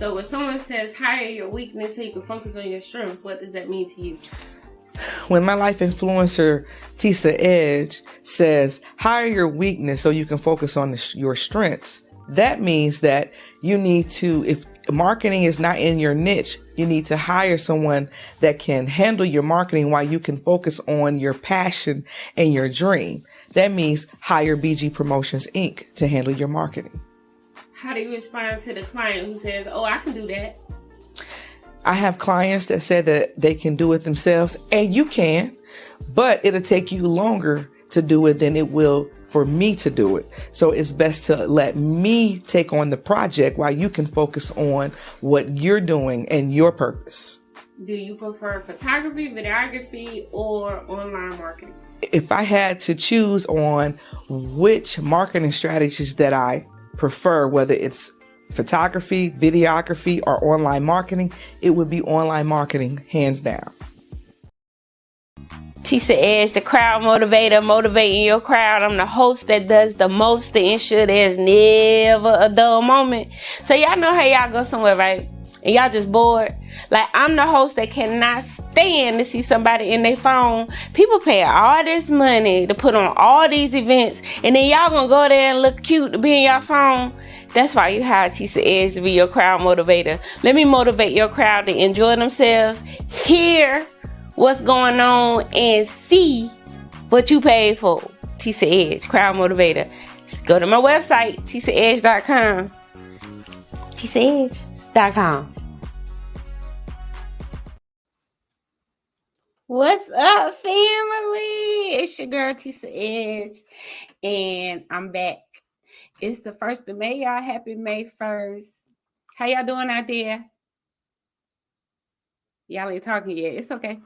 So when someone says hire your weakness so you can focus on your strength, what does that mean to you? When my life influencer, Tisa Edge, says hire your weakness so you can focus on your strengths, that means that you need to, if marketing is not in your niche, you need to hire someone that can handle your marketing while you can focus on your passion and your dream. That means hire BG Promotions Inc. to handle your marketing. How do you respond to the client who says, oh, I can do that? I have clients that say that they can do it themselves, and you can, but it'll take you longer to do it than it will for me to do it. So it's best to let me take on the project while you can focus on what you're doing and your purpose. Do you prefer photography, videography, or online marketing? If I had to choose on which marketing strategies that I prefer, whether it's photography, videography, or online marketing, it would be online marketing, hands down. Tisa Edge, the crowd motivator, motivating your crowd. I'm the host that does the most to ensure there's never a dull moment. So y'all know how y'all go somewhere, right? And y'all just bored. Like, I'm the host that cannot stand to see somebody in their phone. People pay all this money to put on all these events, and then y'all gonna go there and look cute to be in your phone. That's why you hire Tisa Edge to be your crowd motivator. Let me motivate your crowd to enjoy themselves, hear what's going on, and see what you paid for. Tisa Edge, crowd motivator. Go to my website, tisaedge.com. tisaedge.com. What's up, family? It's your girl, Tisa Edge, and I'm back. It's the 1st of May, y'all. Happy May 1st. How y'all doing out there? Y'all ain't talking yet. It's okay.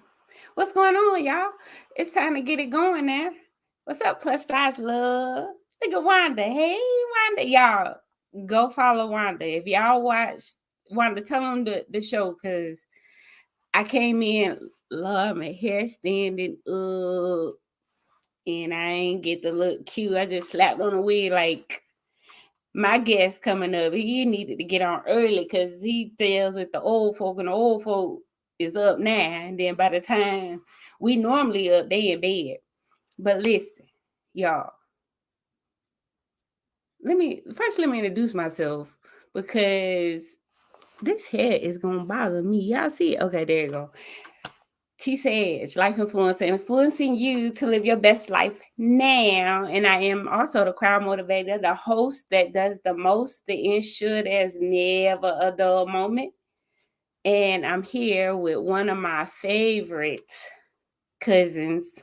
What's going on, y'all? It's time to get it going now. What's up, Plus Size Love? Look at Wanda. Hey, Wanda. Y'all, go follow Wanda. If y'all watch Wanda, tell them the show, because I came in, Lord, my hair standing up, and I ain't get to look cute. I just slapped on a wig like my guest coming up. He needed to get on early because he deals with the old folk, and the old folk is up now. And then by the time we normally up, they in bed. But listen, y'all. Let me introduce myself, because this hair is gonna bother me. Y'all see it? Okay, there you go. Tisa Edge, life influencer, influencing you to live your best life now. And I am also the crowd motivator, the host that does the most to ensure there's never a dull moment. And I'm here with one of my favorite cousins.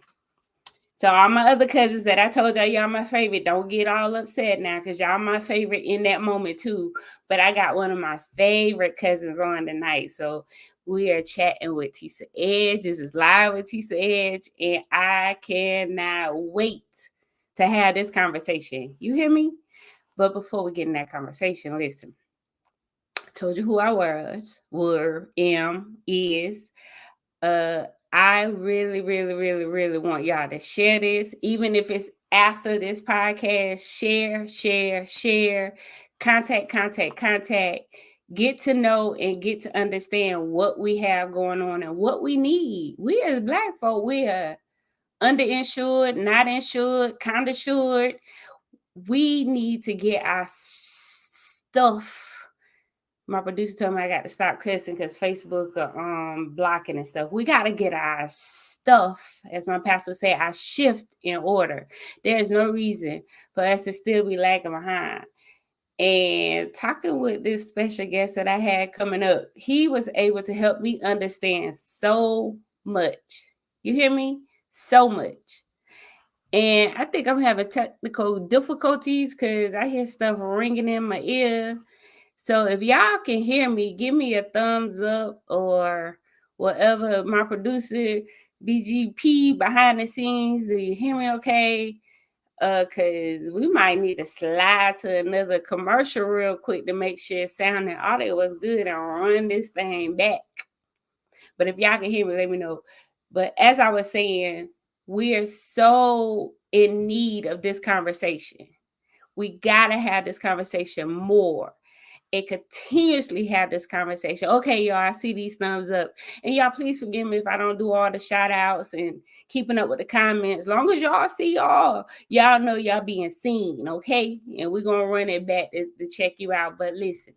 So all my other cousins that I told y'all my favorite, don't get all upset now, because y'all my favorite in that moment too. But I got one of my favorite cousins on tonight. So we are chatting with Tisa Edge. This is live with Tisa Edge, and I cannot wait to have this conversation. You hear me? But before we get in that conversation, listen. I told you who I was, is. I really, really, really, really want y'all to share this, even if it's after this podcast. Share. Contact. Get to know and get to understand what we have going on and what we need. We as Black folk, we are underinsured, not insured, kind of insured. We need to get our stuff. My producer told me I got to stop cussing because Facebook are blocking and stuff. We got to get our stuff, as my pastor said, our shift in order. There's no reason for us to still be lagging behind. And talking with this special guest that I had coming up, he was able to help me understand so much. You hear me? So much. And I think I'm having technical difficulties because I hear stuff ringing in my ear. So if y'all can hear me, give me a thumbs up or whatever. My producer, BGP, behind the scenes, do you hear me okay? Because we might need to slide to another commercial real quick to make sure sound and audio was good and run this thing back. But if y'all can hear me, let me know. But as I was saying, we are so in need of this conversation. We got to have this conversation more. and continuously have this conversation. Okay, y'all, I see these thumbs up. And y'all, please forgive me if I don't do all the shout outs and keeping up with the comments. As long as y'all see y'all know y'all being seen, okay? And we're going to run it back to check you out. But listen,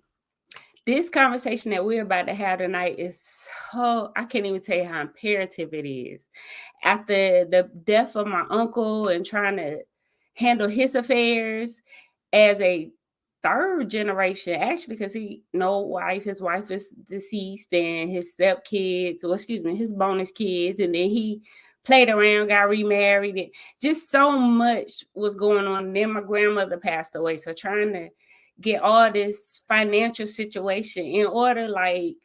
this conversation that we're about to have tonight is so, I can't even tell you how imperative it is. After the death of my uncle and trying to handle his affairs as a third generation, actually, because his wife is deceased, and his his bonus kids, and then he played around, got remarried, and just so much was going on. And then my grandmother passed away, so trying to get all this financial situation in order, like,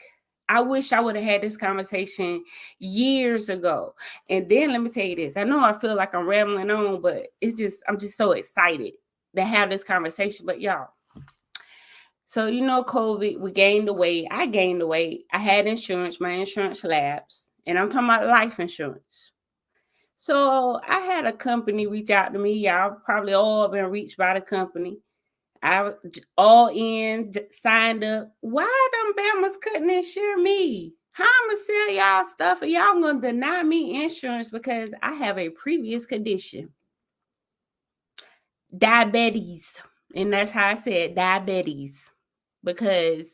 I wish I would have had this conversation years ago. And then let me tell you this. I know I feel like I'm rambling on, but I'm just so excited to have this conversation. But y'all, so COVID, we gained the weight. I gained the weight. I had insurance. My insurance lapsed. And I'm talking about life insurance. So I had a company reach out to me. Y'all probably all been reached by the company. I was all in, signed up. Why them Bama's couldn't insure me? How I'm gonna sell y'all stuff and y'all gonna deny me insurance because I have a previous condition, diabetes, and that's how I said diabetes. Because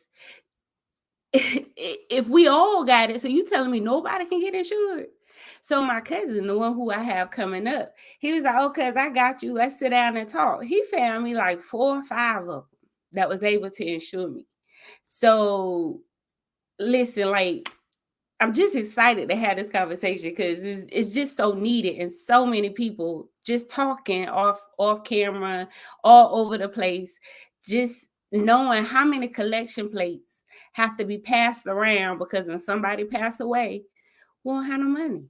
if we all got it, so you telling me nobody can get insured? So my cousin, the one who I have coming up, he was like, "Oh, cuz I got you. Let's sit down and talk." He found me like 4 or 5 of them that was able to insure me. So listen, like, I'm just excited to have this conversation because it's just so needed, and so many people just talking off camera, all over the place, just knowing how many collection plates have to be passed around because when somebody pass away, we won't have no money.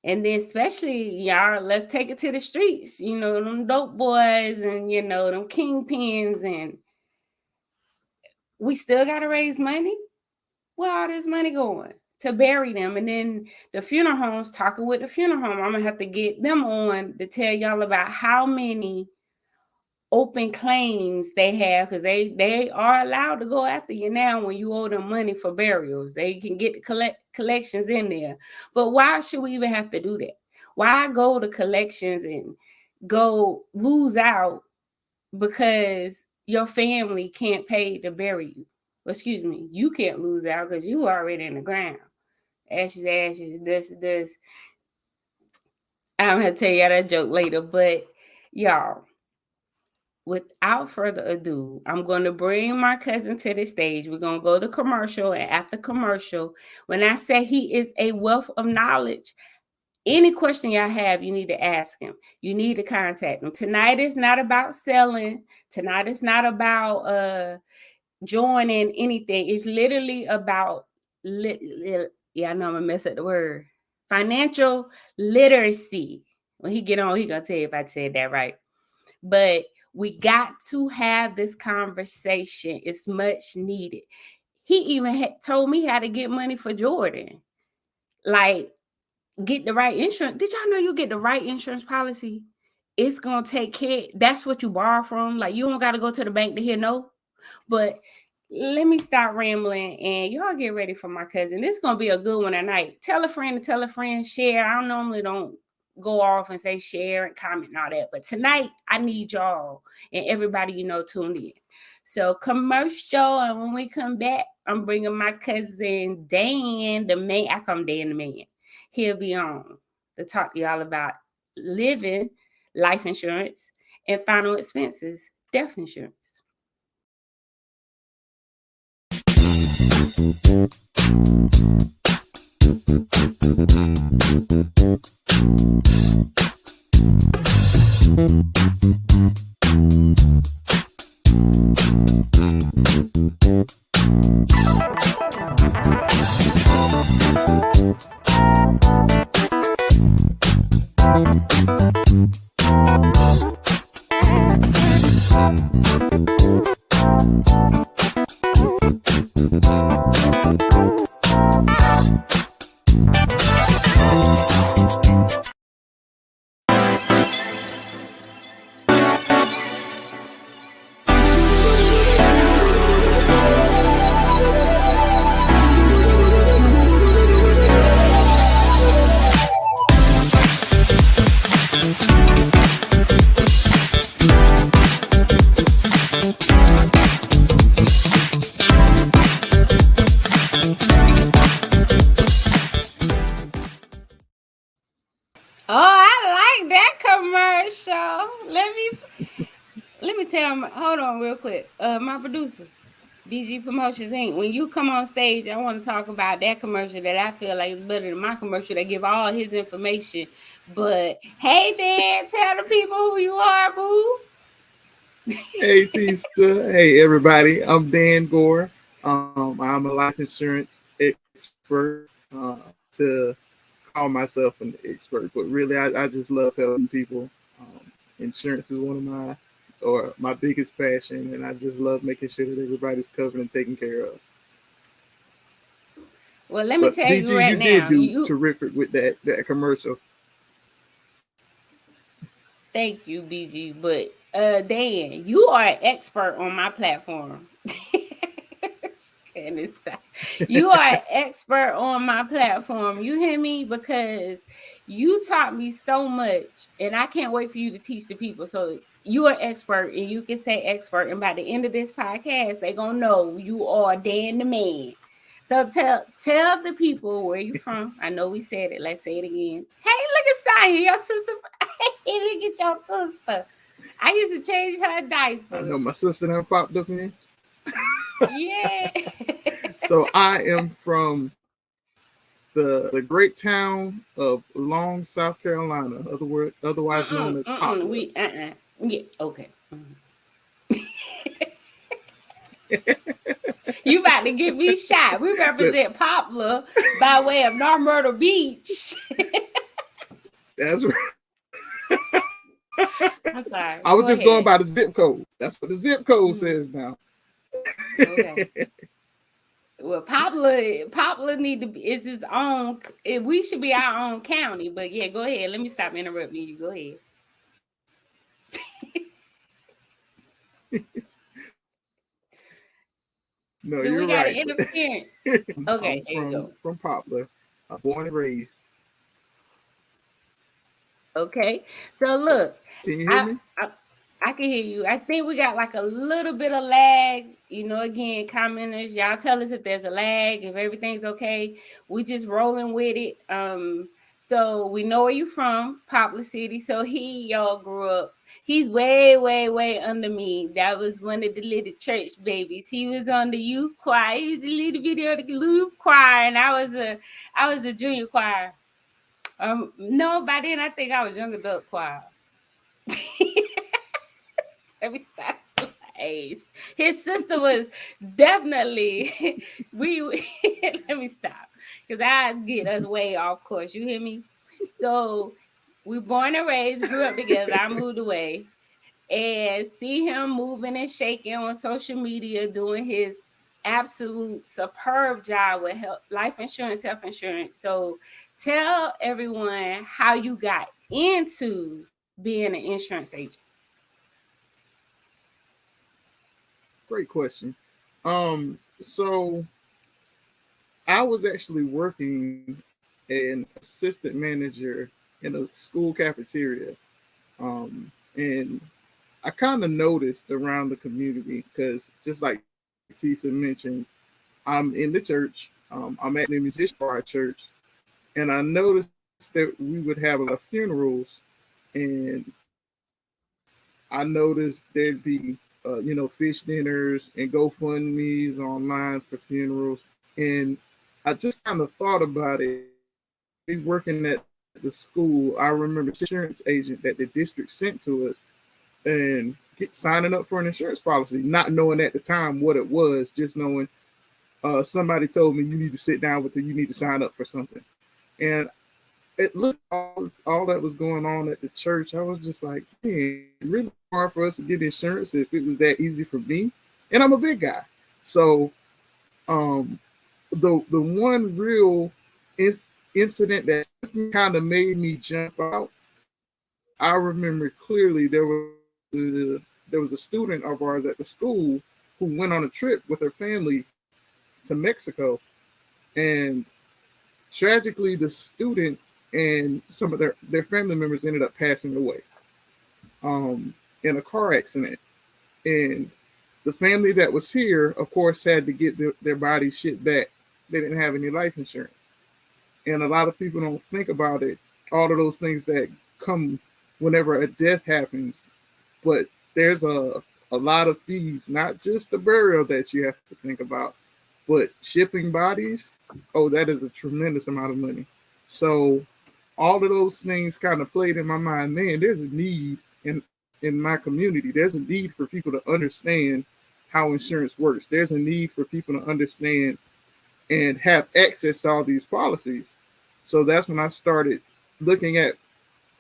And then especially, y'all, let's take it to the streets, them dope boys and, them kingpins, and we still got to raise money. Where all this money going? To bury them. And then the funeral homes, talking with the funeral home, I'm going to have to get them on to tell y'all about how many open claims they have, because they are allowed to go after you now when you owe them money for burials. They can get the collections in there. But why should we even have to do that? Why go to collections and go lose out because your family can't pay to bury you? Excuse me, you can't lose out because you already in the ground. Ashes, this. I'm going to tell y'all that joke later. But y'all, without further ado, I'm going to bring my cousin to the stage. We're going to go to commercial, and after commercial, when I say he is a wealth of knowledge, any question y'all have, you need to ask him. You need to contact him. Tonight is not about selling. Tonight is not about joining anything. It's literally about, I know I'm going to mess up the word, financial literacy. When he get on, he going to tell you if I said that right. But we got to have this conversation. It's much needed. He even told me how to get money for Jordan. Like, get the right insurance. Did y'all know you get the right insurance policy? It's going to take care. That's what you borrow from. Like, you don't got to go to the bank to hear no. But let me stop rambling and y'all get ready for my cousin. This is going to be a good one tonight. Tell a friend, share. I normally don't go off and say share and comment and all that. But tonight, I need y'all and everybody tuned in. So commercial, and when we come back, I'm bringing my cousin Dan, the man. I call him Dan the man. He'll be on to talk to y'all about living, life insurance, and final expenses, death insurance. me tell my, hold on real quick. My producer, BG Promotions Inc. When you come on stage, I want to talk about that commercial that I feel like is better than my commercial that give all his information. But hey, Dan, tell the people who you are, boo. Hey, Tisa. Hey, everybody. I'm Dan Gore. I'm a life insurance expert. To call myself an expert, but really, I just love helping people. Insurance is one of my biggest passion, and I just love making sure that everybody's covered and taken care of. Well, let me But tell you BG, right you did now, do you terrific with that commercial. thank you, BG. But Dan, you are an expert on my platform. And it's that. You are an expert on my platform. You hear me? Because you taught me so much, and I can't wait for you to teach the people. So you are expert, and you can say expert. And by the end of this podcast, they're gonna know you are Dan the man. So tell the people where you from. I know we said it. Let's say it again. Hey, look at Sonya, your sister. Hey, look at your sister. I used to change her I know diapers. my sister done popped up in. Yeah. So I am from the great town of Long, South Carolina, otherwise known as Poplar. Yeah, okay. You about to get me shot. We So represent Poplar by way of North Myrtle Beach. that's right. I'm sorry. I was Go just going ahead. by the zip code. That's what the zip code Mhm. says now. Okay. Well, Poplar need to be is his own. We should be our own county. But yeah, go ahead. Let me stop interrupting you. Go ahead. No, Do you're we got an right. interference? Okay, I'm there you from go. from Poplar, born and raised. Okay. So look, Can you hear I, me? I I can hear you. I think we got like a little bit of lag. Again, commenters, y'all tell us if there's a lag, if everything's okay. We just rolling with it. So we know where you from, Poplar City. So y'all grew up. He's way, way, way under me. That was one of the little church babies. He was on the youth choir. He was a little video of the youth choir, and I was the junior choir. No, by then I think I was young adult choir. Let me stop to my age. His sister was definitely we. Let me stop because I get us way off course. You hear me? So we born and raised, grew up together. I moved away and see him moving and shaking on social media, doing his absolute superb job with life insurance, health insurance. So tell everyone how you got into being an insurance agent. Great question. So I was actually working an assistant manager in a school cafeteria. And I kind of noticed around the community because just like Tisa mentioned, I'm in the church. I'm actually a musician for our church, and I noticed that we would have a lot of funerals, and I noticed there'd be fish dinners and GoFundmes online for funerals, and I just kind of thought about it. Me working at the school, I remember insurance agent that the district sent to us and signing up for an insurance policy, not knowing at the time what it was, just knowing somebody told me you need to sit down with her, you need to sign up for something. And it looked all that was going on at the church. I was just like, man, really hard for us to get insurance if it was that easy for me. And I'm a big guy. So um, the one real incident that kind of made me jump out, I remember clearly there was a student of ours at the school who went on a trip with her family to Mexico, and tragically, the student and some of their family members ended up passing away in a car accident. And the family that was here, of course, had to get their body shipped back. They didn't have any life insurance. And a lot of people don't think about it, all of those things that come whenever a death happens. But there's a lot of fees, not just the burial that you have to think about, but shipping bodies. Oh, that is a tremendous amount of money. So all of those things kind of played in my mind. Man, there's a need in my community. There's a need for people to understand how insurance works. There's a need for people to understand and have access to all these policies. So that's when I started looking at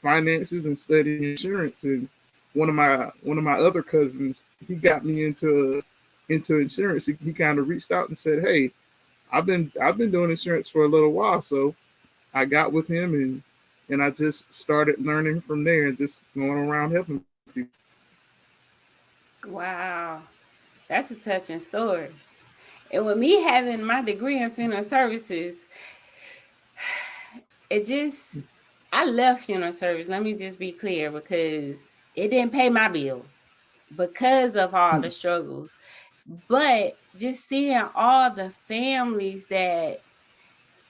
finances and studying insurance. And one of my other cousins, he got me into insurance. He kind of reached out and said, "Hey, I've been doing insurance for a little while." So I got with him, and I just started learning from there and just going around helping people. Wow. That's a touching story. And with me having my degree in funeral services, it just, I left funeral service. Let me just be clear, because it didn't pay my bills because of all the struggles. But just seeing all the families that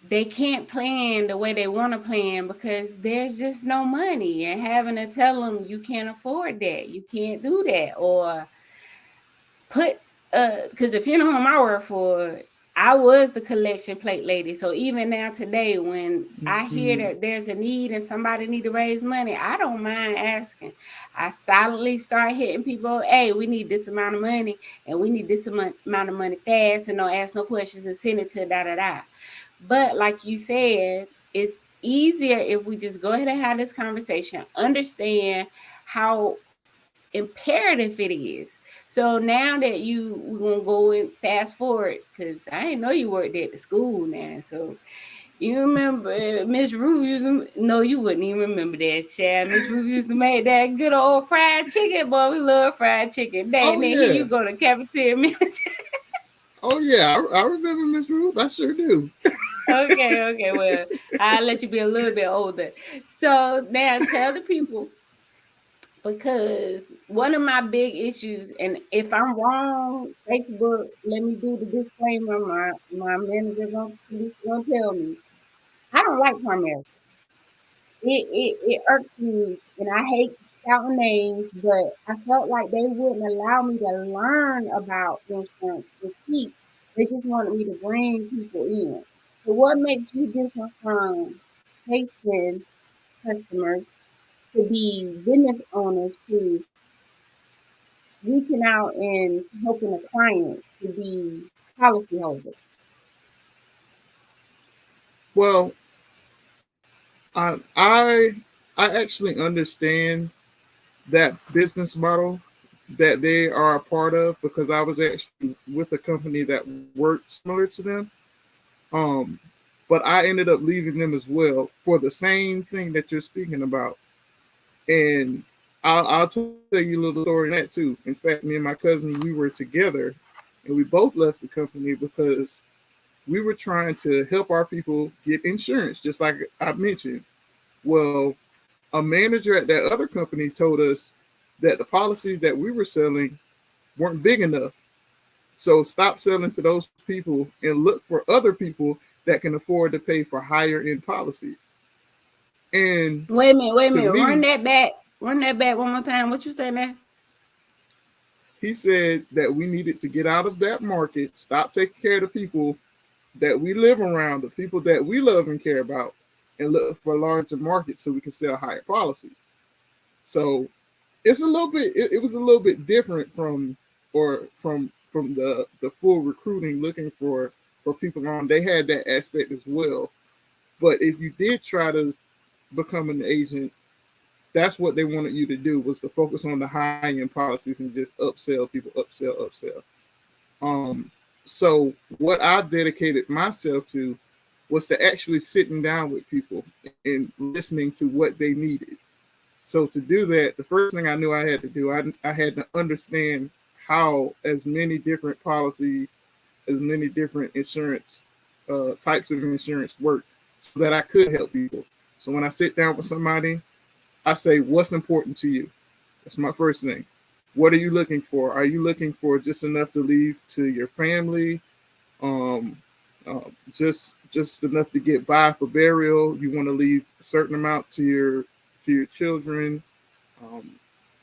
they can't plan the way they want to plan because there's just no money, and having to tell them you can't afford that, you can't do that, or put because the funeral home I work for, I was the collection plate lady. So even now today, when I hear Mhm. that there's a need and somebody need to raise money, I don't mind asking. I silently start hitting people, hey, we need this amount of money and we need this amount of money fast, and don't ask no questions and send it to da da da. But like you said, it's easier if we just go ahead and have this conversation, understand how imperative it is. So now that we're gonna go and fast forward, because I didn't know you worked at the school now. So you remember Miss Ruth used to, no, you wouldn't even remember that, child. Miss Ruth used to make that good old fried chicken. Boy, we love fried chicken. Oh Dang, then here yeah, you go to cafeteria manager. oh yeah. I remember Miss Ruth. I sure do. Okay. Well, I'll let you be a little bit older. So now tell the people, because one of my big issues, and if I'm wrong, Facebook, let me do the disclaimer. My manager gonna tell me. I don't like Primerica. It irks me, and I hate shouting names, but I felt like they wouldn't allow me to learn about insurance and teach. They just wanted me to bring people in. So what makes you different from chasing customers to be business owners to reaching out and helping a client to be policyholder? Well, I I actually understand that business model that they are a part of because I was actually with a company that worked similar to them. Um, but I ended up leaving them as well for the same thing that you're speaking about. And I'll tell you a little story on that too. In fact, me and my cousin, we were together and we both left the company because we were trying to help our people get insurance, just like I mentioned. Well, a manager at that other company told us that the policies that we were selling weren't big enough. So stop selling to those people and look for other people that can afford to pay for higher end policies. And Wait a to minute. Run me, that back. Run that back one more time. What you say now? he said that we needed to get out of that market, stop taking care of the people that we live around, the people that we love and care about, and look for larger markets so we can sell higher policies. So it's a little bit it was a little bit different from the full recruiting looking for people on. They had that aspect as well. But if you did try to become an agent, that's what they wanted you to do was to focus on the high end policies and just upsell people, upsell. Um, so what I dedicated myself to was to actually sitting down with people and listening to what they needed. So to do that, the first thing I knew I had to do, I had to understand how as many different policies, as many different insurance types of insurance work, so that I could help people. So when I sit down with somebody, I say, "What's important to you?" That's my first thing. What are you looking for? Are you looking for just enough to leave to your family? Um, just enough to get by for burial. You want to leave a certain amount to your children. Um,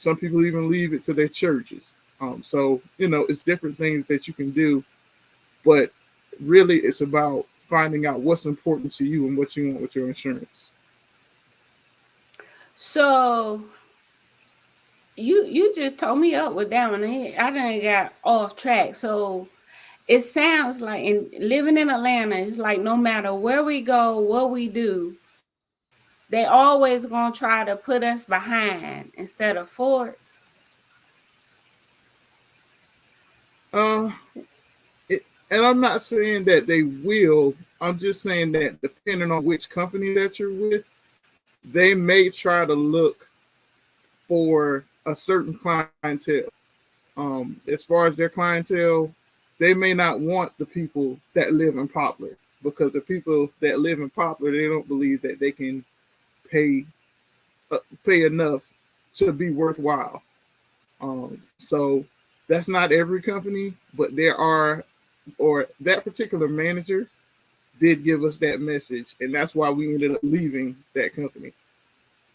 Some people even leave it to their churches. So it's different things that you can do, but really it's about finding out what's important to you and what you want with your insurance. So you just told me up with that one. I done got off track. So it sounds like in living in Atlanta, it's like no matter where we go, what we do, they always gonna try to put us behind instead of forward. Uh, and I'm not saying that they will. I'm just saying that depending on which company that you're with, they may try to look for a certain clientele. As far as their clientele, they may not want the people that live in Poplar, because the people that live in Poplar, they don't believe that they can pay pay enough to be worthwhile. So that's not every company, but there are, or that particular manager did give us that message, and that's why we ended up leaving that company.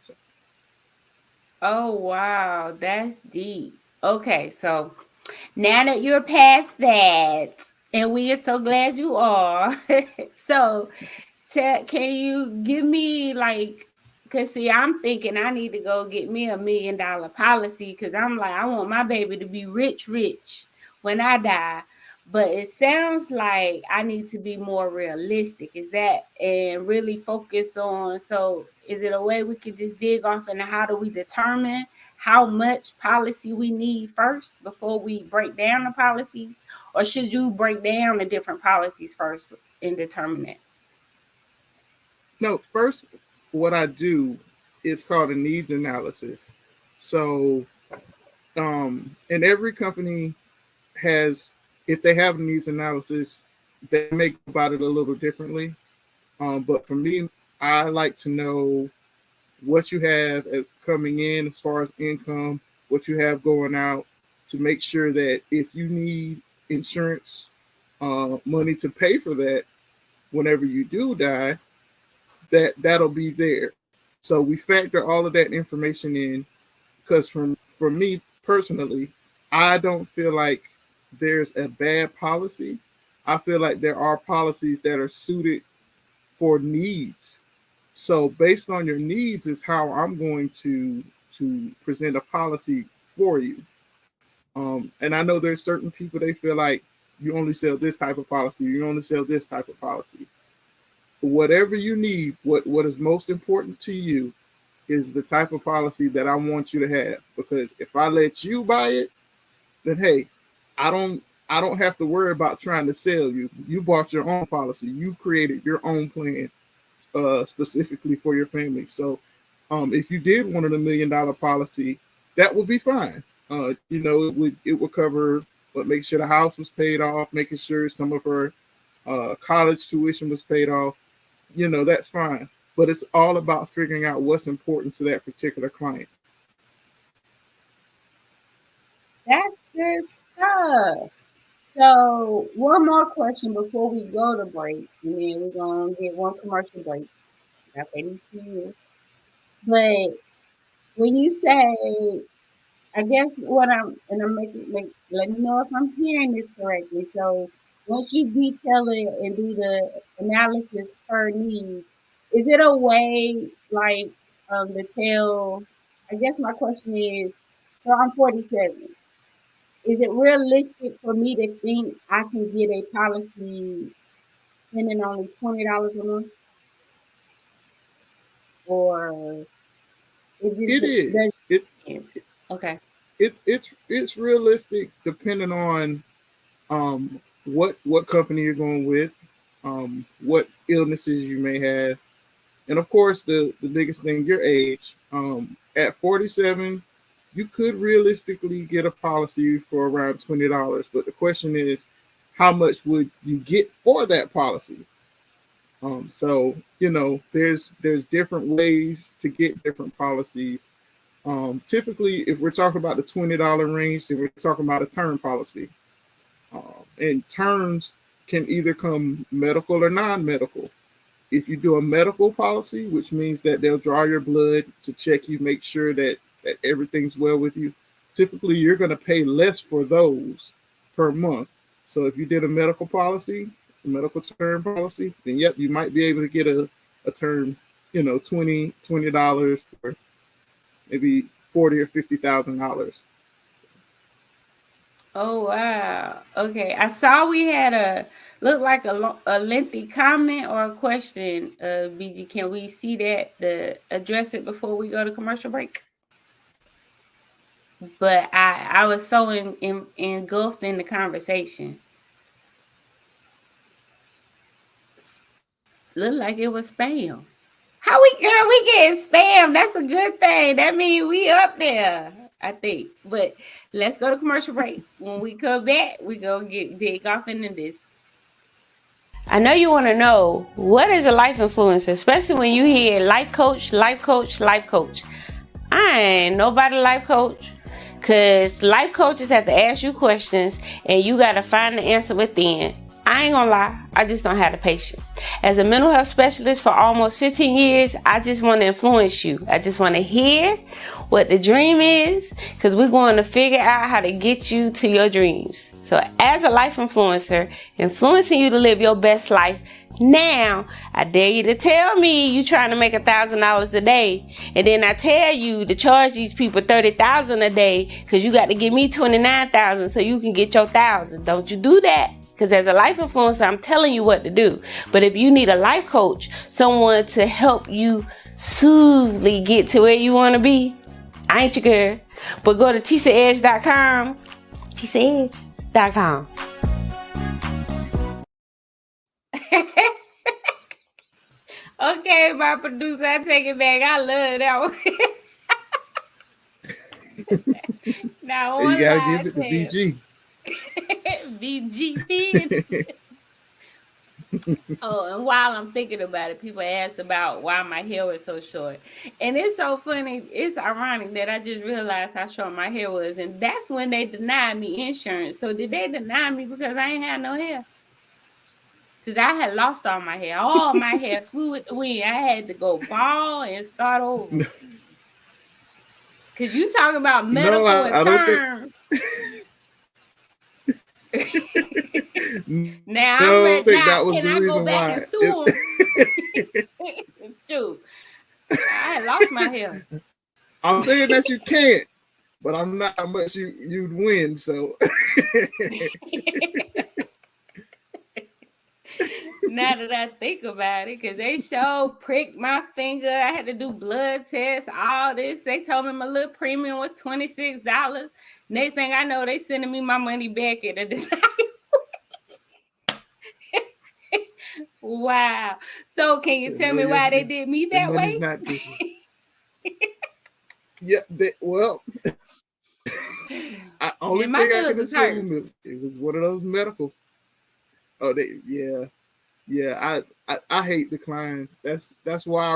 So, Oh wow, that's deep. Okay, so now that you're past that, and we are so glad you are. So can you give me like, cause see, I'm thinking I need to go get me $1 million policy, cause I'm like, I want my baby to be rich when I die. But it sounds like I need to be more realistic. Is that, and really focus on, so is it a way we could just dig off into how do we determine how much policy we need first before we break down the policies? Or should you break down the different policies first and determine it? no, first, what I do is called a needs analysis. So, and every company has, if they have a needs analysis, they make about it a little differently. But for me, I like to know what you have as coming in as far as income, what you have going out, to make sure that if you need insurance money to pay for that whenever you do die, that'll be there. So we factor all of that information in, because for me personally, I don't feel like there's a bad policy. I feel like there are policies that are suited for needs. So based on your needs is how I'm going to present a policy for you. And I know there's certain people, they feel like you only sell this type of policy, you only sell this type of policy. Whatever you need, what is most important to you is the type of policy that I want you to have. Because if I let you buy it, then hey, I don't have to worry about trying to sell you. You bought your own policy. You created your own plan specifically for your family. So if you did want a $1 million policy, that would be fine. It would cover, but make sure the house was paid off, making sure some of her college tuition was paid off. That's fine. But it's all about figuring out what's important to that particular client. That's good stuff. So one more question before we go to break, and then we're gonna get one commercial break. After these 2 years. But when you say, I guess what I'm making, let me know if I'm hearing this correctly. So once you detail it and do the analysis per need, is it a way like to tell? I guess my question is, so I'm 47. Is it realistic for me to think I can get a policy spending only $20 a month, or it just It is. does? It Yes. Okay. it's realistic depending on what company you're going with, what illnesses you may have, and of course the biggest thing, your age. At 47, you could realistically get a policy for around $20, but the question is, how much would you get for that policy? So there's different ways to get different policies. Typically, if we're talking about the $20 range, then we're talking about a term policy. And terms can either come medical or non-medical. If you do a medical policy, which means that they'll draw your blood to check you, make sure that that everything's well with you, typically you're going to pay less for those per month. So if you did a medical policy, a medical term policy, then yep, you might be able to get a term, $20 for maybe 40 or $50,000. Oh wow. Okay. I saw we had look like a lengthy comment or a question. BG, can we see that address it before we go to commercial break? But I was so engulfed in the conversation. Looked like it was spam. How we get spam? That's a good thing. That means we up there, I think. But let's go to commercial break. When we come back, we go dig off into this. I know you want to know, what is a life influencer, especially when you hear life coach, life coach, life coach. I ain't nobody life coach, because life coaches have to ask you questions and you got to find the answer within. I ain't gonna lie, I just don't have the patience. As a mental health specialist for almost 15 years, I just want to influence you. I just want to hear what the dream is, because we're going to figure out how to get you to your dreams. So as a life influencer, influencing you to live your best life now, I dare you to tell me you trying to make $1,000 a day, and then I tell you to charge these people $30,000 a day because you got to give me $29,000 so you can get your $1,000. Don't you do that. Because as a life influencer, I'm telling you what to do. But if you need a life coach, someone to help you smoothly get to where you want to be, I ain't your girl. But go to tisaedge.com. tisaedge.com. Okay, my producer, I take it back. I love that one. Now, you gotta give it to BG. BG. Oh, and while I'm thinking about it, people ask about why my hair was so short. And it's so funny. It's ironic that I just realized how short my hair was. And that's when they denied me insurance. So did they deny me because I ain't had no hair? Because I had lost all my hair. All my hair flew with the wind. I had to go bald and start over. Because you talking about medical and terms. Now I'm ready. Now can I go back and sue them? It's true. I had lost my hair. I'm saying that you can't, but I'm not how much you'd win. So now that I think about it, because they pricked my finger. I had to do blood tests, all this. They told me my little premium was $26. Next thing I know, they sending me my money back at the Wow. So can you tell me why they did me that way? Yeah, well, I only thing I can assume it was one of those medical. Oh, yeah. I hate the clients. That's why I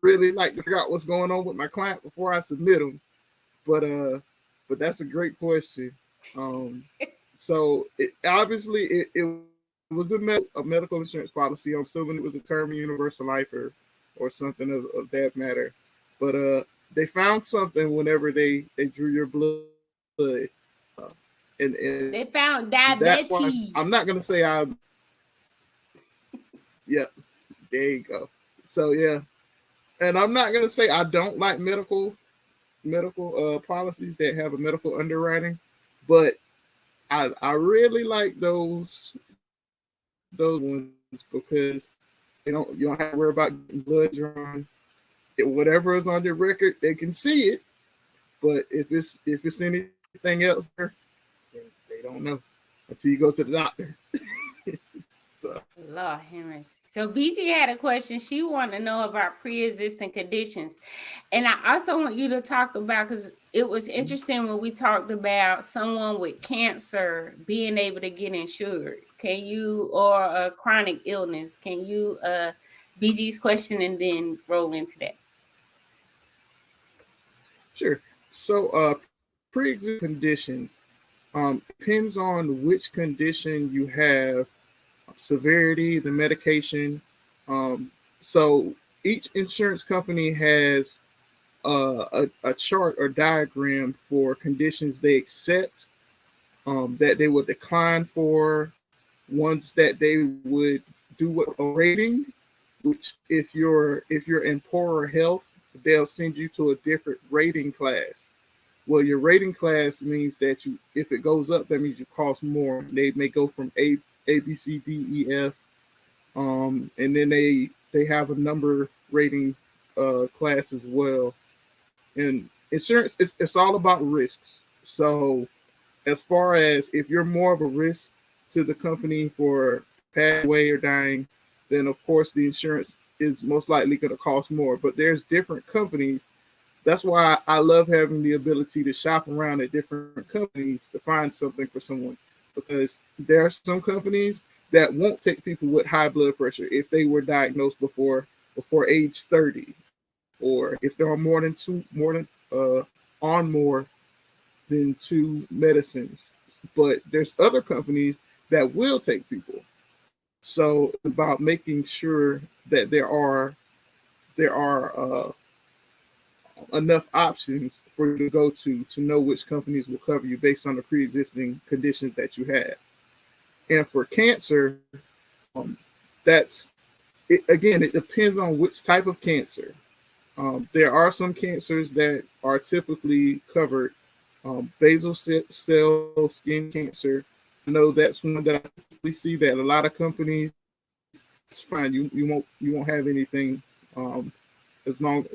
really like to figure out what's going on with my client before I submit them. But that's a great question. So obviously it was a medical insurance policy. I'm assuming it was a term universal life or something of that matter. But they found something whenever they drew your blood. And they found diabetes. I'm not gonna say I. Yeah, there you go. So yeah, and I'm not gonna say I don't like medical policies that have a medical underwriting, but I really like those ones because you don't have to worry about getting blood drawn. Whatever is on your record, they can see it. But if it's anything else, they don't know until you go to the doctor. So. Lord Henry. So BG had a question. She wanted to know about pre-existing conditions. And I also want you to talk about, because it was interesting when we talked about someone with cancer being able to get insured. Can you, or a chronic illness, can you, BG's question and then roll into that? Sure. So pre-existing conditions depends on which condition you have, severity, the medication. So each insurance company has a chart or diagram for conditions they accept, that they would decline for, ones that they would do with a rating, which if you're in poorer health, they'll send you to a different rating class. Well, your rating class means that you, if it goes up, that means you cost more. They may go from A B C D E F, and then they have a number rating class as well. And insurance, it's all about risks. So as far as if you're more of a risk to the company for passing away or dying, then of course the insurance is most likely going to cost more. But there's different companies. That's why I love having the ability to shop around at different companies to find something for someone, because there are some companies that won't take people with high blood pressure if they were diagnosed before age 30, or if they're on more than two medicines. But there's other companies that will take people. So it's about making sure that there are enough options for you to go to know which companies will cover you based on the pre-existing conditions that you have. And for cancer, that's it, again, it depends on which type of cancer. There are some cancers that are typically covered. Basal cell skin cancer, I know that's one that I typically see that a lot of companies, it's fine. You won't have anything, as long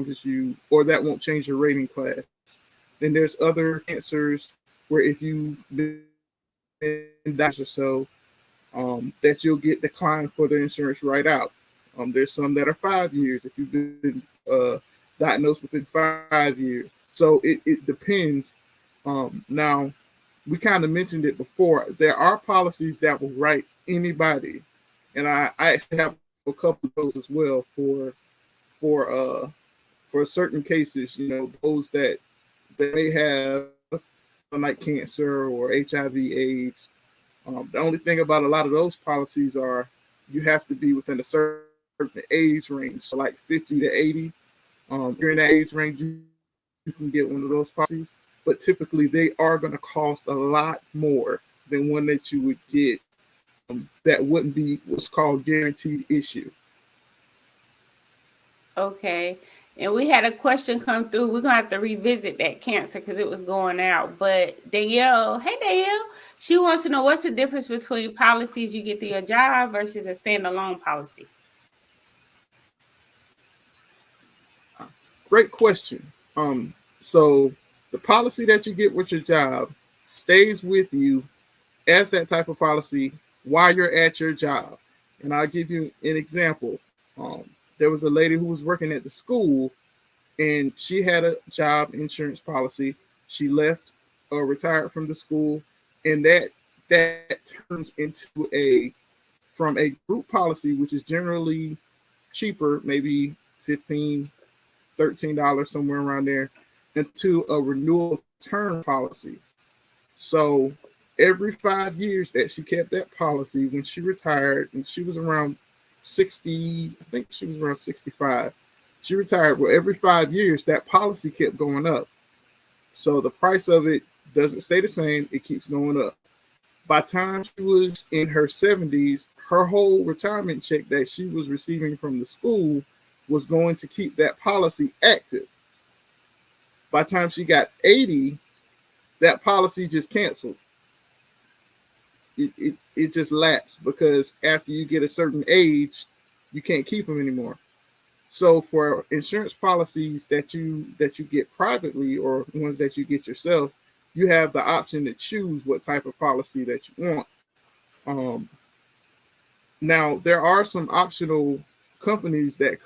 as you, or that won't change your rating class. Then there's other cancers where if you've been diagnosed or so, that you'll get declined for the insurance right out. There's some that are 5 years if you've been diagnosed within 5 years. So it depends. Now, we kind of mentioned it before. There are policies that will write anybody, and I actually have a couple of those as well for certain cases. You know, those that they may have like cancer or HIV/AIDS. The only thing about a lot of those policies are you have to be within a certain age range, so like 50 to 80. During that age range, you can get one of those policies, but typically they are going to cost a lot more than one that you would get that wouldn't be what's called guaranteed issue. Okay. And we had a question come through. We're gonna have to revisit that cancer because it was going out. But Danielle, hey Danielle, she wants to know what's the difference between policies you get through your job versus a standalone policy. Great question. So the policy that you get with your job stays with you as that type of policy while you're at your job. And I'll give you an example. There was a lady who was working at the school, and she had a job insurance policy. She left or retired from the school, and that turns into a from a group policy, which is generally cheaper, maybe $15, $13, somewhere around there, into a renewal term policy. So every 5 years that she kept that policy, when she retired, and she was around 60, I think she was around 65. She retired. Well, every 5 years, that policy kept going up. So the price of it doesn't stay the same. It keeps going up. By the time she was in her 70s, her whole retirement check that she was receiving from the school was going to keep that policy active. By the time she got 80, that policy just canceled. It just lapsed, because after you get a certain age, you can't keep them anymore. So for insurance policies that you get privately, or ones that you get yourself, you have the option to choose what type of policy that you want. Now there are some optional companies that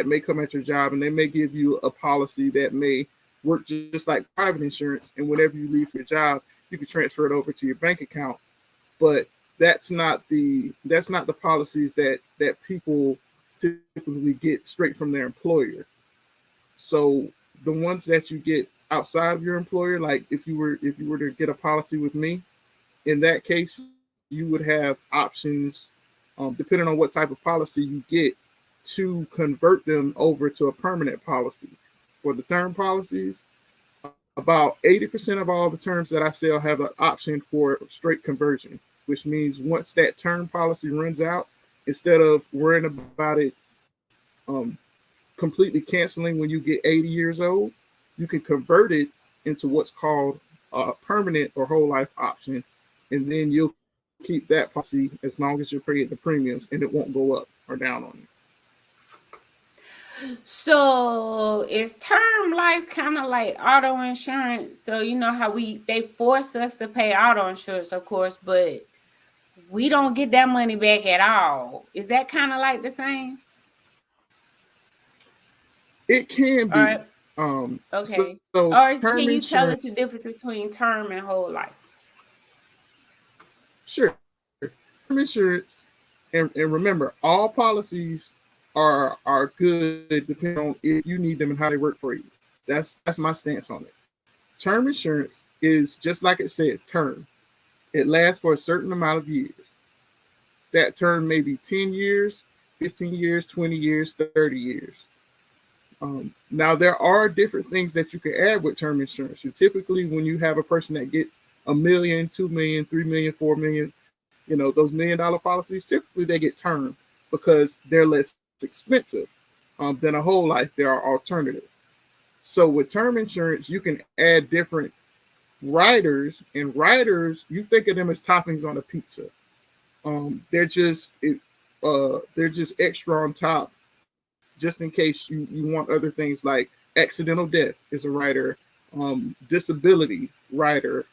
may come at your job, and they may give you a policy that may work just like private insurance, and whenever you leave your job, you can transfer it over to your bank account. But that's not the policies that people typically get straight from their employer. So the ones that you get outside of your employer, like if you were to get a policy with me, in that case, you would have options, depending on what type of policy you get, to convert them over to a permanent policy. for the term policies, about 80% of all the terms that I sell have an option for straight conversion, which means once that term policy runs out, instead of worrying about it um, completely canceling when you get 80 years old, you can convert it into what's called a permanent or whole life option, and then you'll keep that policy as long as you're paying the premiums, and it won't go up or down on you. So is term life kind of like auto insurance? So you know how they forced us to pay auto insurance, of course, but we don't get that money back at all. Is that kind of like the same? It can All be. right. Okay. So Or term can you tell us insurance, the difference between term and whole life? sure. Term insurance, and remember, all policies are good depending on if you need them and how they work for you. That's my stance on it. Term insurance is just like it says, term. It lasts for a certain amount of years. That term may be 10 years, 15 years, 20 years, 30 years. Now, there are different things that you can add with term insurance. And typically, when you have a person that gets $1 million, $2 million, $3 million, $4 million, those $1 million policies, typically they get term because they're less expensive than a whole life. There are alternatives. So with term insurance, you can add different riders, and riders, you think of them as toppings on a pizza. They're just extra on top, just in case you want other things like accidental death is a rider, disability rider.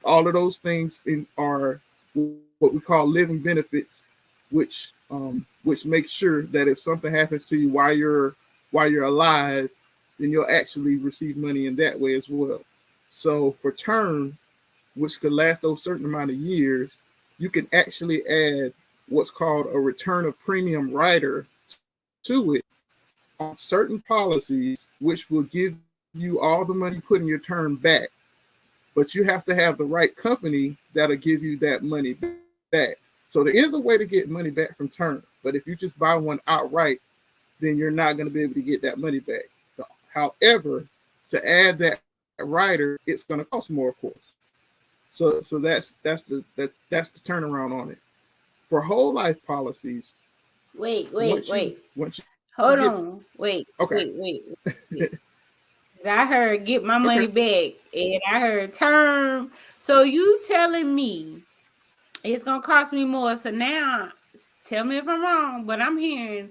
All of those things are what we call living benefits, which makes sure that if something happens to you while you're alive, then you'll actually receive money in that way as well. So for term, which could last those certain amount of years, you can actually add what's called a return of premium rider to it on certain policies, which will give you all the money put in your term back. But you have to have the right company that'll give you that money back. So there is a way to get money back from term, but if you just buy one outright, then you're not going to be able to get that money back. However, to add that rider, it's going to cost more, of course. So that's the turnaround on it. For whole life policies, Wait. Once you Hold get, on. Wait. okay. Wait. I heard get my money back, and I heard term. So you telling me it's gonna cost me more? So now, tell me if I'm wrong, but I'm hearing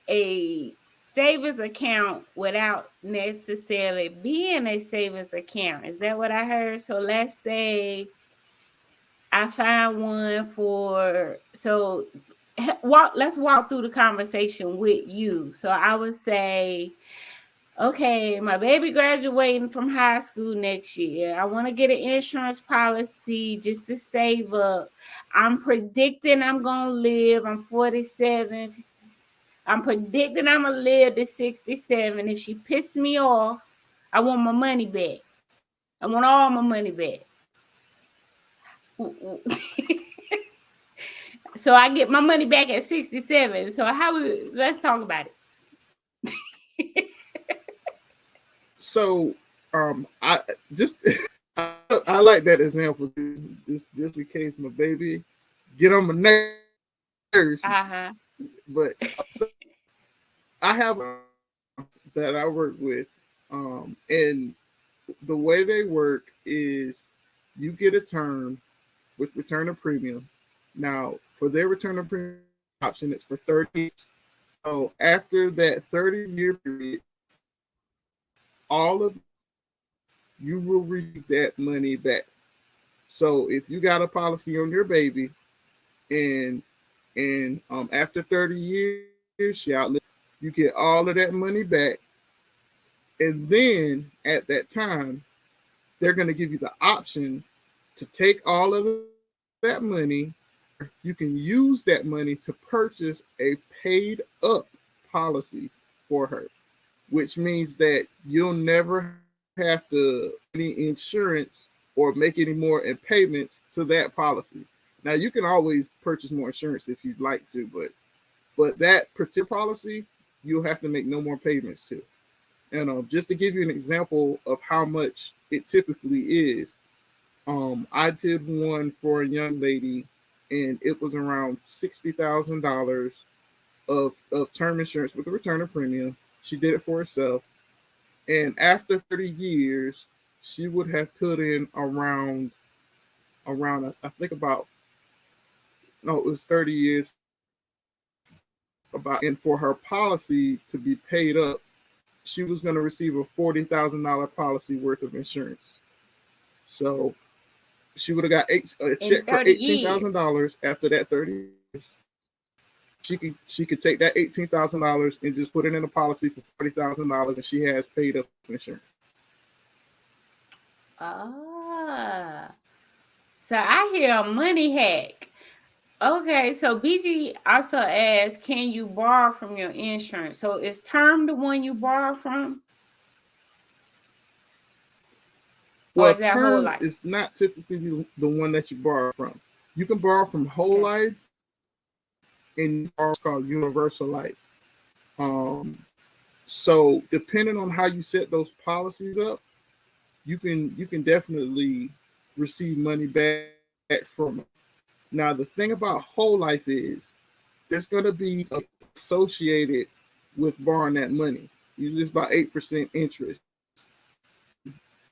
a savings account without necessarily being a savings account. Is that what I heard? So let's say I find one let's walk through the conversation with you. So I would say, okay, my baby graduating from high school next year. I want to get an insurance policy just to save up. I'm predicting I'm going to live. I'm 47. I'm predicting I'm going to live to 67. If she pisses me off, I want my money back. I want all my money back. So I get my money back at 67. So let's talk about it. So I just I like that example just in case my baby get on my nerves. But so I have that I work with, and the way they work is you get a term with return of premium. Now, for their return of premium option, it's for 30 years. So after that 30-year period, all of you will receive that money back. So if you got a policy on your baby, and after 30 years, she outlived, you get all of that money back, and then at that time, they're going to give you the option to take all of that money. You can use that money to purchase a paid up policy for her, which means that you'll never have to any insurance or make any more in payments to that policy. Now you can always purchase more insurance if you'd like to, but that particular policy you'll have to make no more payments to. And just to give you an example of how much it typically is, I did one for a young lady, and it was around $60,000 of term insurance with a return of premium. She did it for herself, and after 30 years, she would have put in around I think about, no, it was 30 years, about, and for her policy to be paid up, she was going to receive a $40,000 policy worth of insurance. So she would have got a check for $18,000 after that 30 years. She could take that $18,000 and just put it in a policy for $40,000, and she has paid up insurance. So I hear a money hack. Okay, so BG also asks, can you borrow from your insurance? So is term the one you borrow from? Well, term is not typically the one that you borrow from. You can borrow from whole life, and borrow called universal life. So depending on how you set those policies up, you can definitely receive money back from it. Now, the thing about whole life is there's going to be associated with borrowing that money. Usually it's about 8% interest.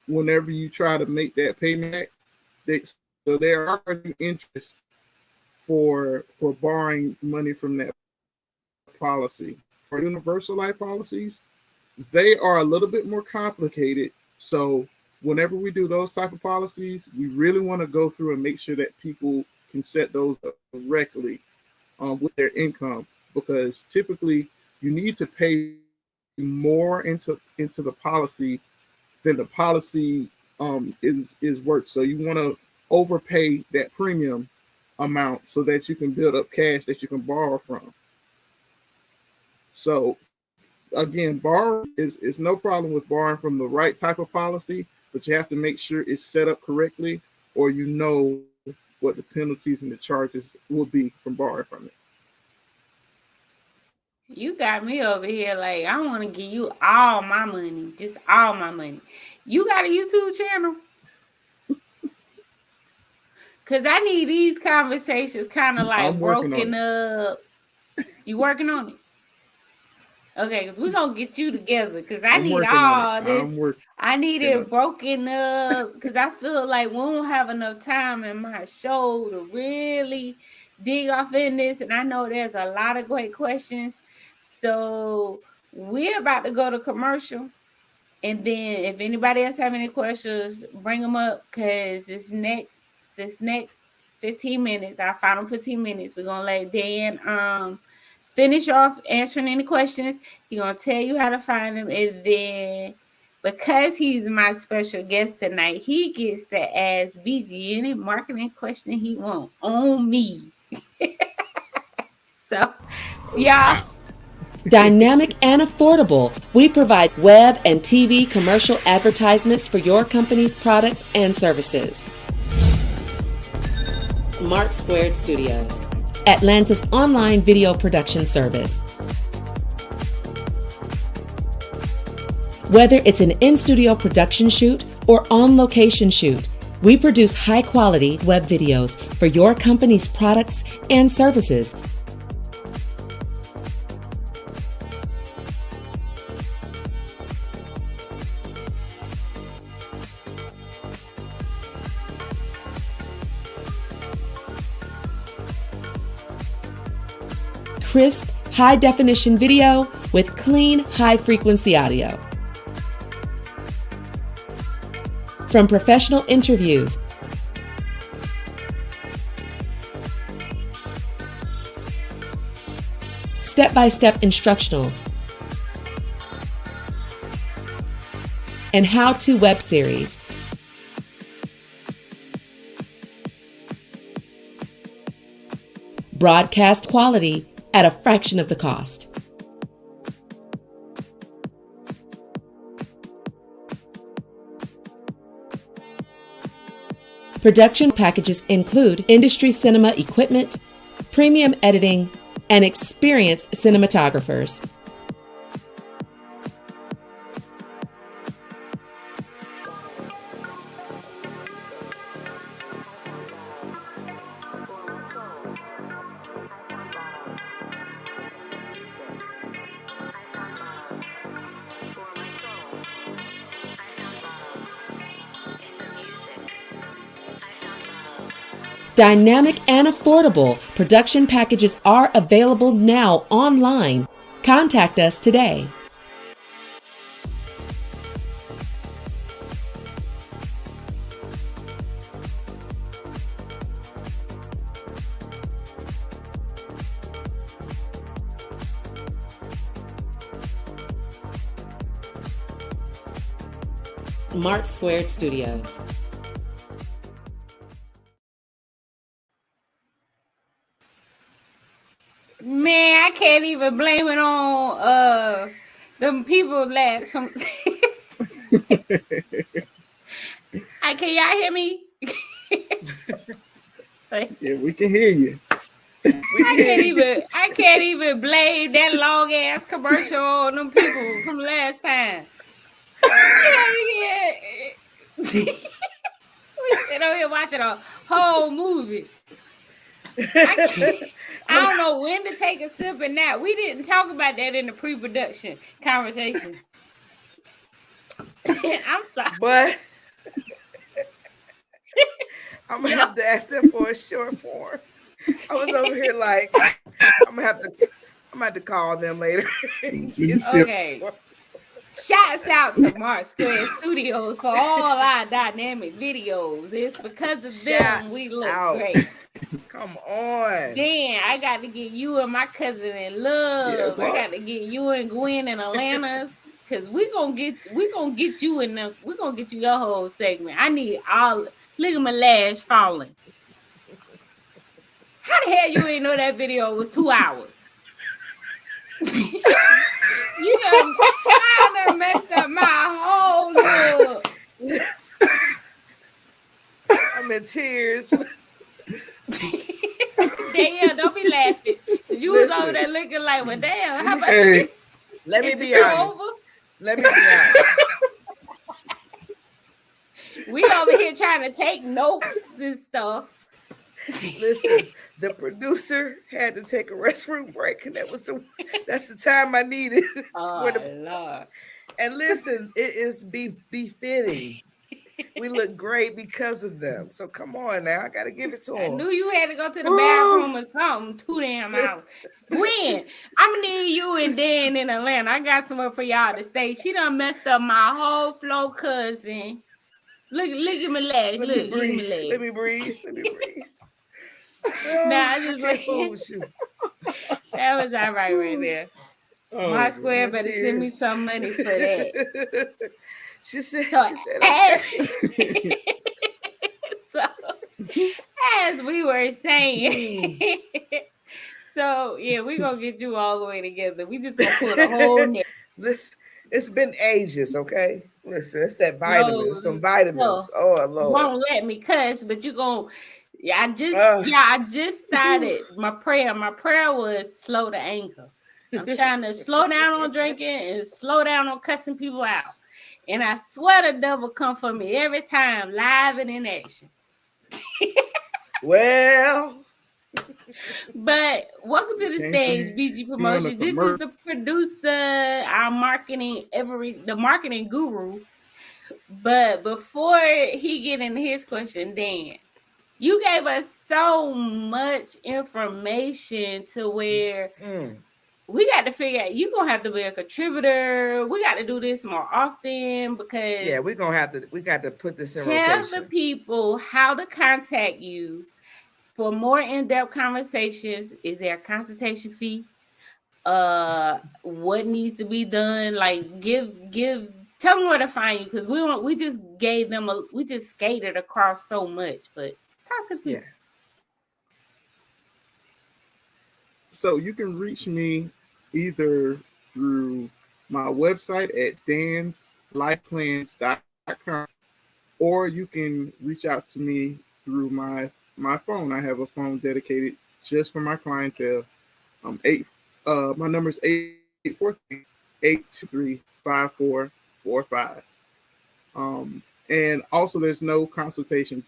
Whenever you try to make that payment, so there are interest for borrowing money from that policy. For universal life policies, they are a little bit more complicated. So whenever we do those type of policies, we really want to go through and make sure that people can set those up correctly with their income, because typically you need to pay more into the policy than the policy is worth. So you want to overpay that premium amount so that you can build up cash that you can borrow from. So again, borrowing is no problem with borrowing from the right type of policy, but you have to make sure it's set up correctly, or you know what the penalties and the charges will be from borrowing from it. You got me over here like I want to give you all my money, just all my money. You got a YouTube channel? Because I need these conversations kind of like broken up. You working on it? Okay, because we're going to get you together, because I need all this. I need it broken up, because I feel like we won't have enough time in my show to really dig off in this, and I know there's a lot of great questions. So we're about to go to commercial, and then if anybody else have any questions, bring them up, because this next 15 minutes, our final 15 minutes, we're going to let Dan finish off answering any questions. He's going to tell you how to find him. And then, because he's my special guest tonight, he gets to ask BG any marketing question he wants on me. So, y'all. Dynamic and affordable, we provide web and TV commercial advertisements for your company's products and services. Mark Squared Studios, Atlanta's online video production service. Whether it's an in-studio production shoot or on-location shoot, we produce high-quality web videos for your company's products and services. Crisp, high-definition video with clean, high-frequency audio. From professional interviews, step-by-step instructionals, and how-to web series, broadcast quality at a fraction of the cost. Production packages include industry cinema equipment, premium editing, and experienced cinematographers. Dynamic and affordable production packages are available now online. Contact us today. Mark Squared Studios. Man, I can't even blame it on them people last from can y'all hear me? Yeah, we can hear you. I can't even blame that long ass commercial on them people from last time. Yeah. We sit over here watching a whole movie. I don't know when to take a sip and nap. We didn't talk about that in the pre-production conversation. I'm sorry. But I'm gonna have to ask them for a short form. I was over here like, I'm gonna have to call them later. Okay. Shouts out to Mark Square Studios for all our dynamic videos. It's because of them we look great. Come on. Dan, I got to get you and my cousin in love. I got to get you and Gwen in Atlanta. Cause we're gonna get you in the we're gonna get you your whole segment. I need all look at my lash falling. How the hell you ain't know that video was 2 hours? You done, I done messed up my whole look. I'm in tears. Damn, don't be laughing. You was over there looking like, well, damn, how about let me be honest. Let me be honest. We over here trying to take notes and stuff. Listen, the producer had to take a restroom break, and that's the time I needed. Oh, Lord. And listen, it is befitting. We look great because of them. So come on now, I gotta give it to them. I knew you had to go to the bathroom or something. 2 damn hours. Gwen, I'm gonna need you and Dan in Atlanta. I got somewhere for y'all to stay. She done messed up my whole flow, cousin. Look at my legs. Look at my legs. Let me breathe. Nah, I just like that was all right there. My Square better send me some money for that. She said, as we were saying, so yeah, we're gonna get you all the way together. We just gonna put a whole net. It's been ages, okay? Listen, it's that vitamins, some vitamins. Oh Lord. Won't let me cuss, but you gonna I just started my prayer. My prayer was slow the anger. I'm trying to slow down on drinking and slow down on cussing people out. And I swear the devil come for me every time, live and in action. Well, but welcome to the stage, BG Promotions. This is the producer, our the marketing guru. But before he get into his question, Dan, you gave us so much information to where we got to figure out, you're going to have to be a contributor. We got to do this more often because... Yeah, we got to put this in rotation. Tell the people how to contact you for more in-depth conversations. Is there a consultation fee? What needs to be done? Like, tell them where to find you because we just gave them we just skated across so much, but talk to people. Yeah. So you can reach me either through my website at danslifeplans.com, or you can reach out to me through my phone. I have a phone dedicated just for my clientele. My number is 843-823-5445. And also there's no consultation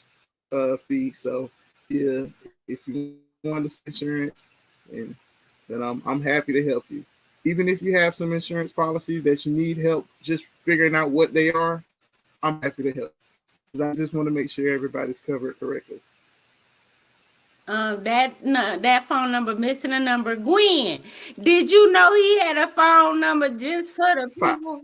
fee. So yeah, if you want this insurance, and then I'm happy to help you. Even if you have some insurance policies that you need help just figuring out what they are, I'm happy to help. Because I just want to make sure everybody's covered correctly. That phone number missing a number. Gwen, did you know he had a phone number just for the Five. people?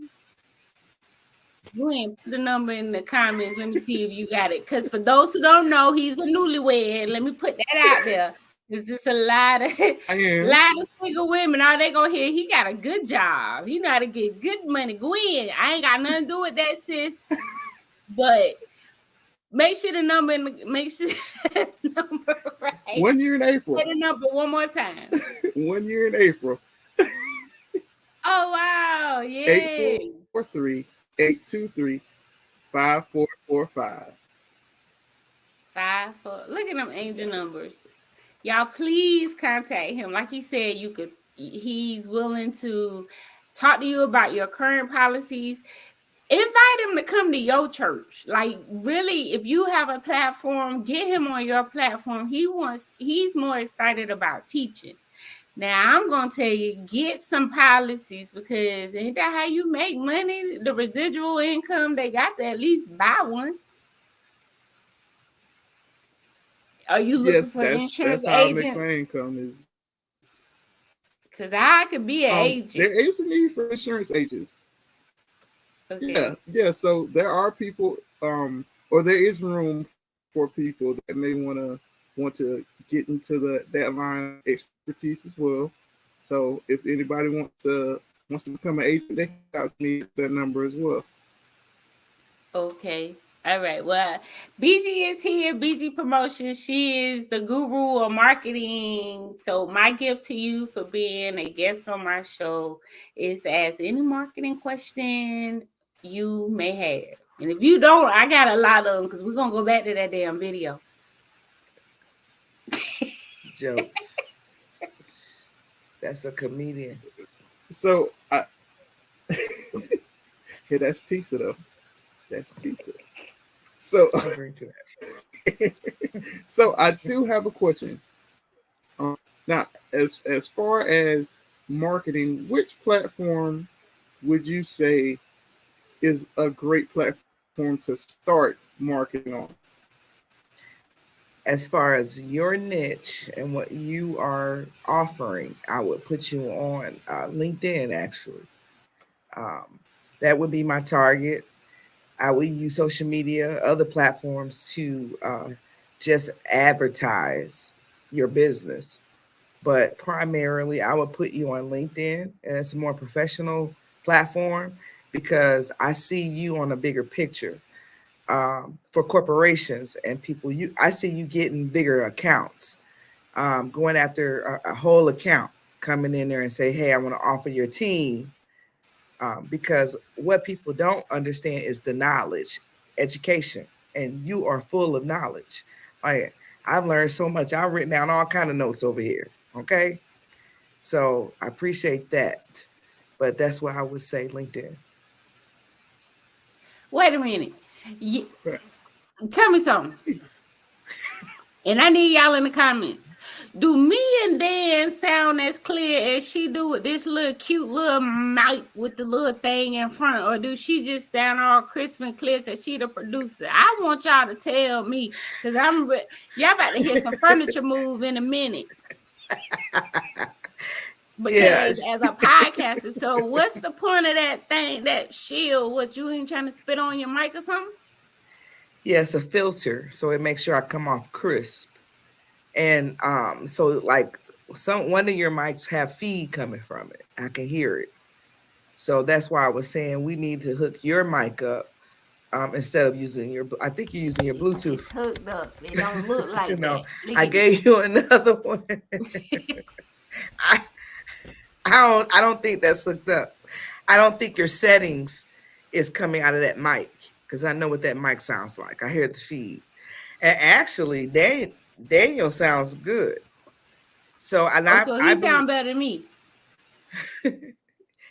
Gwen, put the number in the comments. Let me see if you got it. Because for those who don't know, he's a newlywed. Let me put that out there. There's just a lot of I am. lot of single women. All they gonna hear, he got a good job. He know how to get good money. Gwen, I ain't got nothing to do with that, sis. But make sure the number make sure the number right. 1 year in April. Say the number one more time. 1 year in April. Oh wow, yeah. 843-823-5445. 5 4. Look at them angel numbers. Y'all, please contact him. Like he said, he's willing to talk to you about your current policies. Invite him to come to your church. Like, really, if you have a platform, get him on your platform. He's more excited about teaching. Now, I'm going to tell you, get some policies, because ain't that how you make money? The residual income, they got to at least buy one. Are you looking for an insurance that's how agent? I make my income is. Because I could be an agent. There is a need for insurance agents. Okay. Yeah. So there are people, or there is room for people that may want to get into that line of expertise as well. So if anybody wants to become an agent, they can out me that number as well. Okay. All right. Well, BG is here. BG Promotions. She is the guru of marketing. So my gift to you for being a guest on my show is to ask any marketing question you may have. And if you don't, I got a lot of them, because we're going to go back to that damn video. Jokes. That's a comedian. So yeah, that's Tisa though. That's Tisa. So I'll drink to that. So I do have a question. Now, as far as marketing, which platform would you say is a great platform to start marketing on? As far as your niche and what you are offering, I would put you on LinkedIn, actually. That would be my target. I would use social media, other platforms to just advertise your business. But primarily, I would put you on LinkedIn, and it's a more professional platform because I see you on a bigger picture. For corporations and people, I see you getting bigger accounts, going after a whole account, coming in there and say, hey, I want to offer your team. Because what people don't understand is the knowledge, education, and you are full of knowledge. I've learned so much. I've written down all kind of notes over here. Okay. So I appreciate that. But that's why I would say LinkedIn. Wait a minute. Tell me something. And I need y'all in the comments. Do me and Dan sound as clear as she do with this little cute little mic with the little thing in front? Or do she just sound all crisp and clear because she the producer? I want y'all to tell me, because y'all about to hear some furniture move in a minute. Because Yes. as a podcaster, so what's the point of that thing, that shield? What, you ain't trying to spit on your mic or something? Yeah, it's a filter, so it makes sure I come off crisp. And so like one of your mics have feed coming from it. I can hear it. So that's why I was saying we need to hook your mic up instead of using I think you're using your Bluetooth. It's hooked up. It don't look like that. I gave you another one. I don't think that's hooked up. I don't think your settings is coming out of that mic, because I know what that mic sounds like. I hear the feed. And actually, Daniel sounds good. So he sound better than me.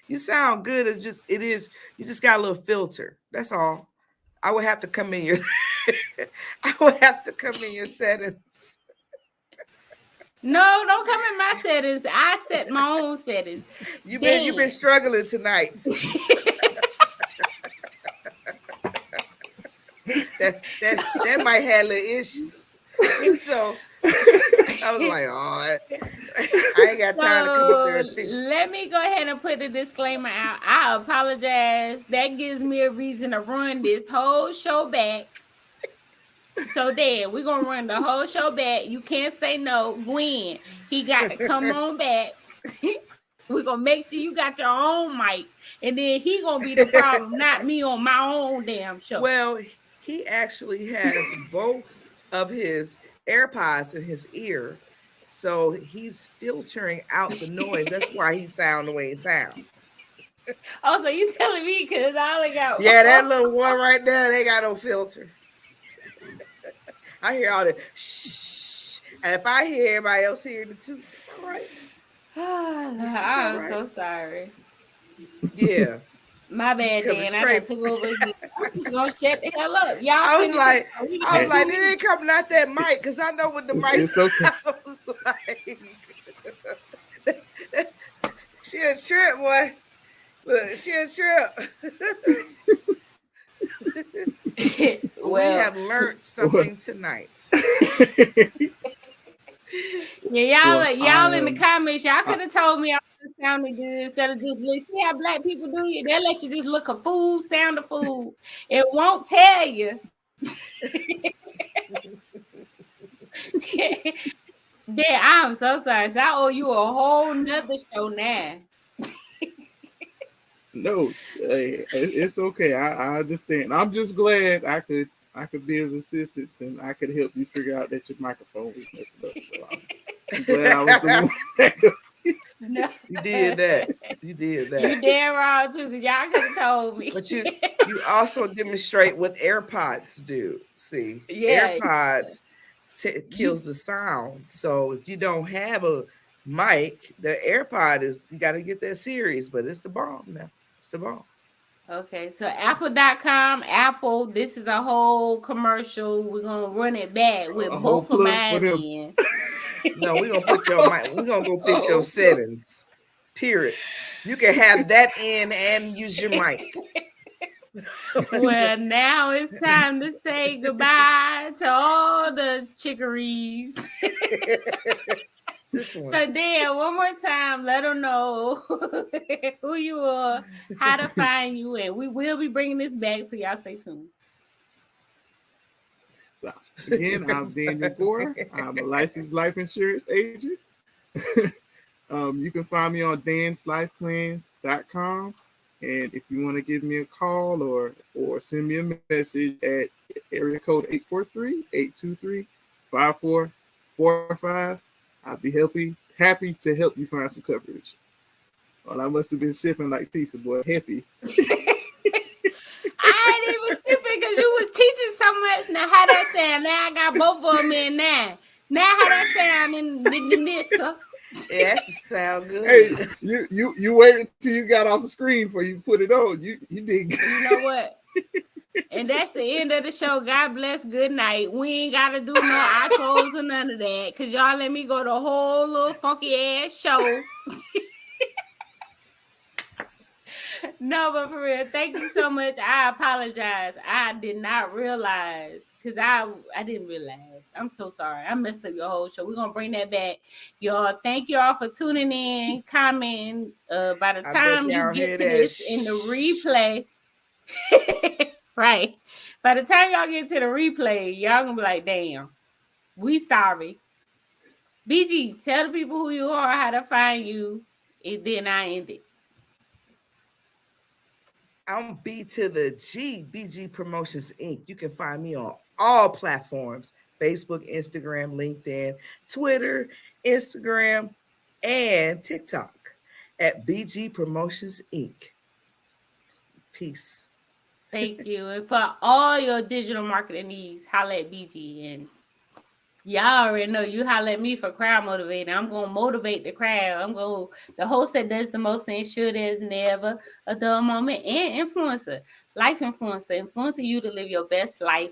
You sound good. You just got a little filter. That's all. I would have to come in your settings. No, don't come in my settings. I set my own settings. You've been struggling tonight. that might have little issues. So I was like, oh, I ain't got time to come up there and fix it. Let me go ahead and put a disclaimer out. I apologize. That gives me a reason to run this whole show back. So Dan, we're gonna run the whole show back. You can't say no. Gwen, he got to come on back. We're gonna make sure you got your own mic, and then he gonna be the problem, not me on my own damn show. Well, he actually has both of his AirPods in his ear, so he's filtering out the noise. That's why he sound the way he sound. Oh, so you telling me because I only got that little one right there, they got no filter. I hear all the shh, and if I hear everybody else hearing it too, it's all right. I'm so sorry. Yeah. My bad, Dan. I got to go over again. I'm just gonna shut the hell up, y'all. I was like, it ain't coming out that mic because I know what the mic sounds like. She a trip, boy. Look, she a trip. We have learned something tonight. Yeah, y'all in the comments, y'all could have told me I was sounding good instead of just see how black people do it. They'll let you just look a fool, sound a fool. It won't tell you. Yeah, I'm so sorry. So I owe you a whole nother show now. No, it's okay. I understand. I'm just glad I could be of assistance and I could help you figure out that your microphone was messed up. So I'm glad I was the one. No. You did that. You damn wrong too, because y'all could have told me. But you also demonstrate what AirPods do. See, AirPods kills the sound. So if you don't have a mic, the AirPod you got to get that series, but it's the bomb now. It's the bomb. Okay, so apple.com, Apple, this is a whole commercial. We're going to run it back with both of mine in. No, we're going to put your mic. We're going to go fix your settings. Period. You can have that in and use your mic. Well, now it's time to say goodbye to all the chicories. So Dan, one more time, let them know who you are, how to find you, and we will be bringing this back, so y'all stay tuned. So again, I'm Dan Gore. I'm a licensed life insurance agent. You can find me on danslifeplans.com. And if you want to give me a call or send me a message at area code 843-823-5445, I'll be happy to help you find some coverage. Well, I must have been sipping like Tisa, boy. Happy. I ain't even sipping because you was teaching so much. Now how that sound? Now I got both of them in now. Now how that sound in this? Yeah, that should sound good. Hey, you waited till you got off the screen before you put it on. You did. You know what? And that's the end of the show. God bless. Good night. We ain't got to do no outros or none of that because y'all let me go the whole little funky ass show. No, but for real, thank you so much. I apologize. I did not realize because I didn't realize. I'm so sorry. I messed up your whole show. We're going to bring that back. Y'all, thank y'all for tuning in, commenting. By the time you get to this in the replay, right. By the time y'all get to the replay, y'all going to be like, damn, we sorry. BG, tell the people who you are, how to find you, and then I end it. I'm B to the G, BG Promotions Inc. You can find me on all platforms: Facebook, Instagram, LinkedIn, Twitter, Instagram, and TikTok at BG Promotions Inc. Peace. Thank you. And for all your digital marketing needs, holla at BG. And y'all already know you holla at me for crowd motivating. I'm going to motivate the crowd. The host that does the most and sure there's never a dull moment, and influencer, life influencer, influencing you to live your best life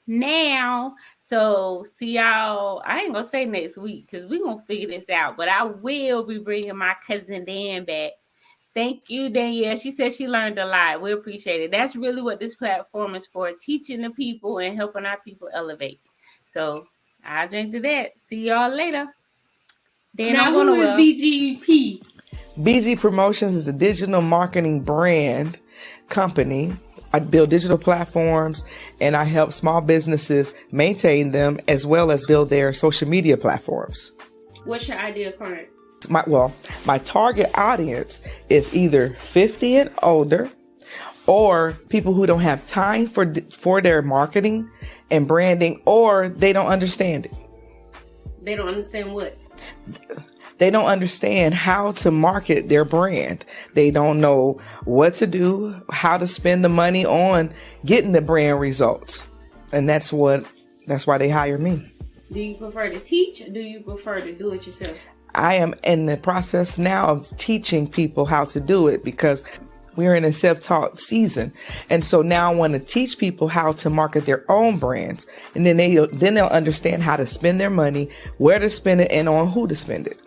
now. So see y'all, I ain't gonna say next week because we're gonna figure this out, but I will be bringing my cousin Dan back. Thank you, Danielle. She said she learned a lot. We appreciate it. That's really what this platform is for, teaching the people and helping our people elevate. So I'll drink to that. See y'all later. Then Now, I'm who gonna is BGP? BG Promotions is a digital marketing brand company. I build digital platforms and I help small businesses maintain them as well as build their social media platforms. What's your ideal client? My target audience is either 50 and older or people who don't have time for their marketing and branding, or they don't understand it. They don't understand what? They don't understand how to market their brand. They don't know what to do, how to spend the money on getting the brand results. And that's why they hire me. Do you prefer to teach or do you prefer to do it yourself? I am in the process now of teaching people how to do it because we're in a self-taught season. And so now I want to teach people how to market their own brands. And then they'll understand how to spend their money, where to spend it, and on who to spend it.